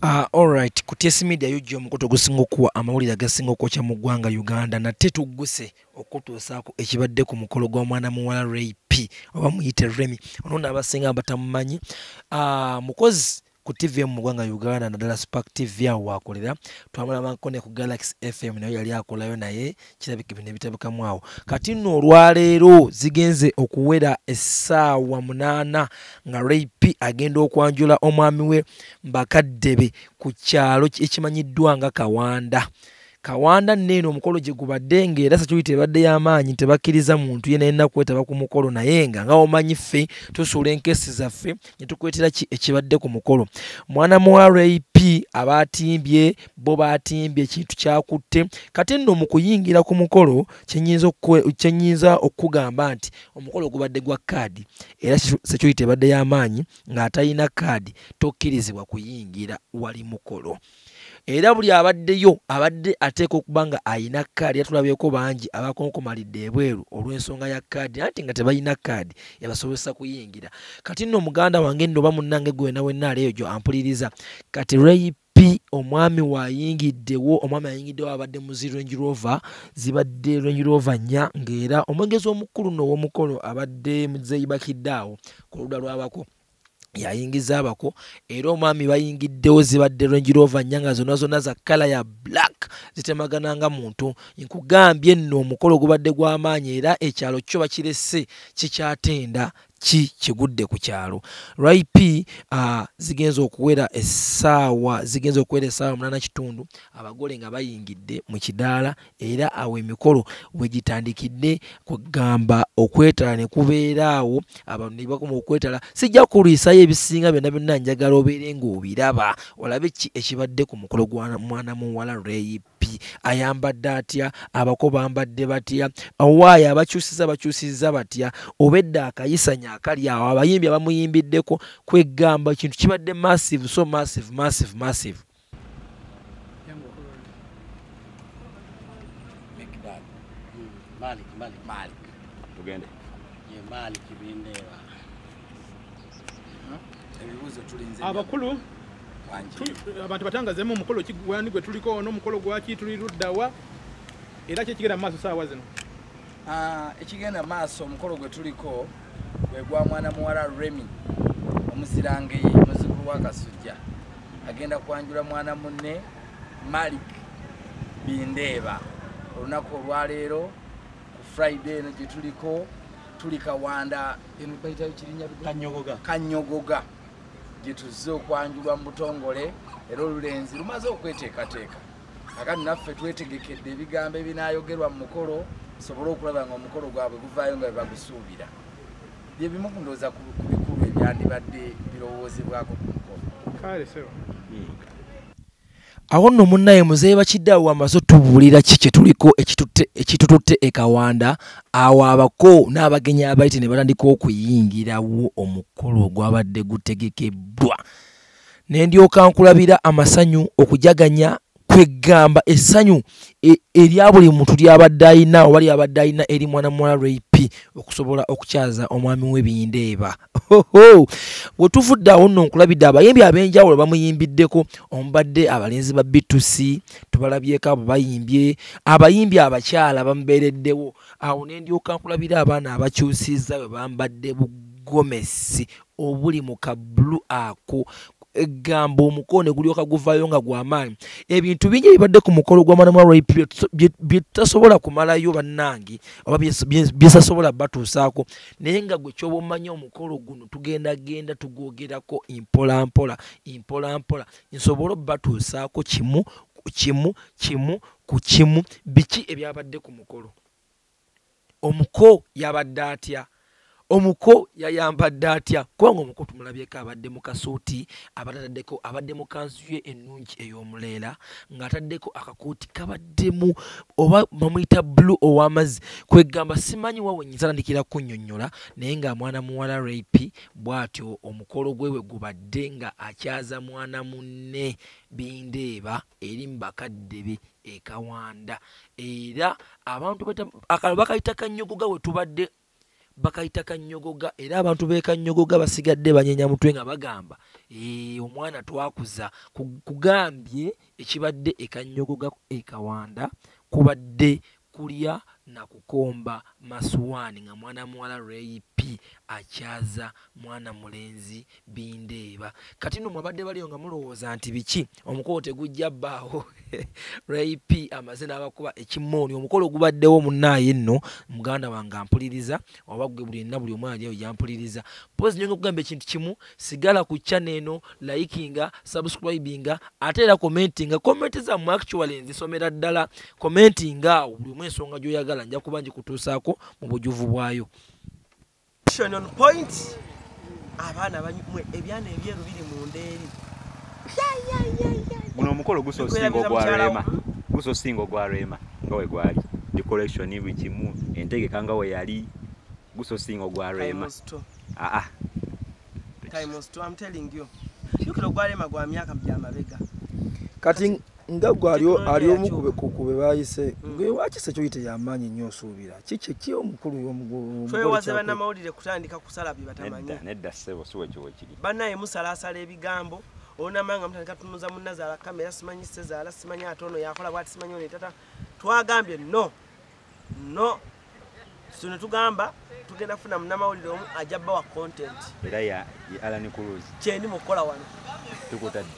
Alright, kutyesi media yujja omukoto gusinga okuwa amawulire agasinga okwokya mu ggwanga Uganda nate tugguse okutuusaako ekibadde ku mukolo gw'omwana muwala Ray P oba muyite Remy ono n'abasinga batamumanyi mukozi ku TV mu ggwanga Uganda naddala Spark TV awo wakolera twamulabako ne ku Galaxy FM nayo yali akolayo naye kirabika bino ebitabukamu awo kati nno olwaleero zigenze okuwera essaawa 8 nga Ray P agenda okwanjula omwami we Mbakaddebe ku kyalo ekimanyiddwa nga Kawanda nneeno omukolo gye gubadde ng'era Security ebadde y'amaanyi tebakkiriza muntu ye naye kwetaba ku mukolo naye nga omanyi ffe tusuula enkesi zaffe ne tukwetera ki ekibadde ku mukolo mwana muwala Ray P abaatimbye bo baatimbye ekintu kyakutte kati nno mu kuyingira ku mukolo kyennyinza okugamba nti omukolo gubadde gwa kaadi era Security ebadde y'amaanyi ng'atalina kaadi tokkirizibwa kuyingira wali mukolo. Era buli abaddeyo abadde ateeka okuba nga ayina kaadi yatulabyeko bangi abakonkomalidde ebweru olw'ensonga ya kaadi anti nga tebalina kaadi yabasobozesa kuyingira kati nno omuganda wange nno oba munnange gwe nawe naaleeyo gyo ampuliriza kati Ray P omwami wayingiddewo omwami ayingiddewo abadde mu Range Rover zibadde Range Rover 4 ng'era omwogezi omukulu n'ow'omukolo abadde muzeyibakidde awo ku ludda lw'abako yayingiza abako era omwami bayingiddewo zibadde Range Rover nyanga zonna za kala ya black zitemagana nga muntu nkugambye nno omukolo gubadde gw'amaanyi era ekyalo kyo bakirese kikyatenda kigudde ku kyalo. Ray P zigenze okuwera essaawa 8:30 abagole nga bayingidde mu kidaala era awo emikolo we gitandikidde kugamba okwetala ne kubeeraawo abantu ne bakoma okwetala sijja kuliisayo ebisinga byonna njagala obeere ng'obiraba olabe ki ekibadde ku mukolo gwa mwana muwala Ray P ayambadde atya abako bambadde batya owaayo abakyusiza batya obedda akayisanya akali awo abayimbi abamuyimbiddeko kwegamba ekintu kibadde massive so massive. Malik. Tugende. Ye Malik Bindeeba. Ebibuzo tulinze. Abakulu abantu batangazemu omukolo kigwani gwe tuliko ono omukolo gwaki tuli luddawa era kigenda maaso saawa zino. Ekigenda maaso omukolo gwe tuliko gwe gwa mwana muwala Remy omusirange muzukulu wa Kasujja agenda kwanjula mwana munne Malik Bindeeba olunaku olwaleero ku Friday eno gye tuliko tuli Kawanda emibaita kirinya Kanyogoga gye tuzze okwanjulwa mu butongole era olulenzi lumaze okweteekateeka akati naffe twetegekedde ebigambo ebinaayogerwa mu mukolo sobole okulaba nga omukolo gwabwe guvaayo nga bebagusuubira bye bimu kundooza ku bikulu ebyandibadde birowoozebwako ku mukolo. Awo nno munnaye muzeeyi bakiddeawo amaso tubuulira ki kye tuliko ekitututte e Kawanda awo abako n'abagenyi abayite ne batandika okuyingirawo omukolo ogwabadde gutegekeddwa ne ndyoka nkulabira amasanyu okujaganya kwegamba essanyu erya buli muntu lyabadde ayina oba lyabadde ayina eri mwana muwala Ray P okusobola okukyaza omwami we Bindeeba. Bwe tuvudde awo nno nkulabidde abayimbi ab'enjawulo bamuyimbiddeko omubadde abalenzi ba B2C tubalabyeko abo bayimbye abayimbi abakyala bamubeereddewo awo ne ndyoka nkulabira abaana abakyusizza bwe bambadde bugomesi obuli mu kabulu ako egamba omukone gulyoka guvaayo nga gw'amaanyi ebintu bingi ebibadde ku mukolo gwa mwana muwala Ray P bye tasobola kumalayo bannange oba byesasobola batuusaako naye nga gwe kyoba omanyi omukolo guno tugenda tugwogerako mpola mpola nsobole batuusaako kimu ku kimu biki ebyabadde ku mukolo omuko yabadde atya omuko yayambadde atya kubanga omuko tumulabyeko abadde mu kasuuti abadde mu kanzu ye ennungi ey'omuleera ng'ataddeko akakooti kabaddemu oba bamuyita blue ow'amazzi kwegamba simanyi wawe nnyinza tandikira kunnyonnyola naye nga mwana muwala Ray P bw'atyo omukolo gwe we gubadde nga akyaza mwana munne Bindeeba eri mu bakadde be e Kawanda era abantu bakayita Kanyogoga we tubadde bakayita Kanyogoga era abantu be Kanyogoga basigadde banyenya mutwe nga bagamba omwana twakuza kugambye ekibadde ekannyogoga ekawanda kubadde kulya na kukomba masuwani nga mwana muwala Ray-P akyaza mwana mulenzi Bindeeba. Kati nno mwabadde baliyo nga mulowooza nti biki omukolo tegujja bbaawo. Ray-P amaze n'abakuba ekimooni. Omukolo gubaddewo munnaaye nno muganda wange ampuliriza oba gwe buli omu aliyo yampuliriza. Pozi nyo ngokugamba ekintu kimu, sigala ku channel eno, likinga, subscribinga, ate era commentinga. Comment zammwe actually nzisomera ddala. Commentinga buli omu ensonga gy'oyagala nja kuba ngikutuusaako mu bujuvu bwayo. On point abaana banyumwe ebyana ebyeru biri mu ndeeri. Guno omukolo gusosinga ogwarema. Gusosinga ogwarema nga we gwali. The collection buli kimu entegeka nga we yali gusosinga ogwarema. Time was to, I'm telling you. Yukiro ogwarema gwa myaka byamabega. Kati nga gwaliyo ali omukube kukube bayise gwe wakise kyoyite yamanyi nnyo osuubira kiki omukulu y'omugulu twewaze bannamawulire kutandika kusala bye batamanyi nedda ssebo siwe kiwo kiri bannaye musalasala ebigambo onamanga mutandika tunuza munnazaala kamera simanyi sezaala simanyi ate ono yakola bwati simanyi ono etata twagambye no so ne tugamba tugenda kufuna munnamawulire omu ajja bbawa content era ya Alan Cruz kyendi mukola wano tukutadde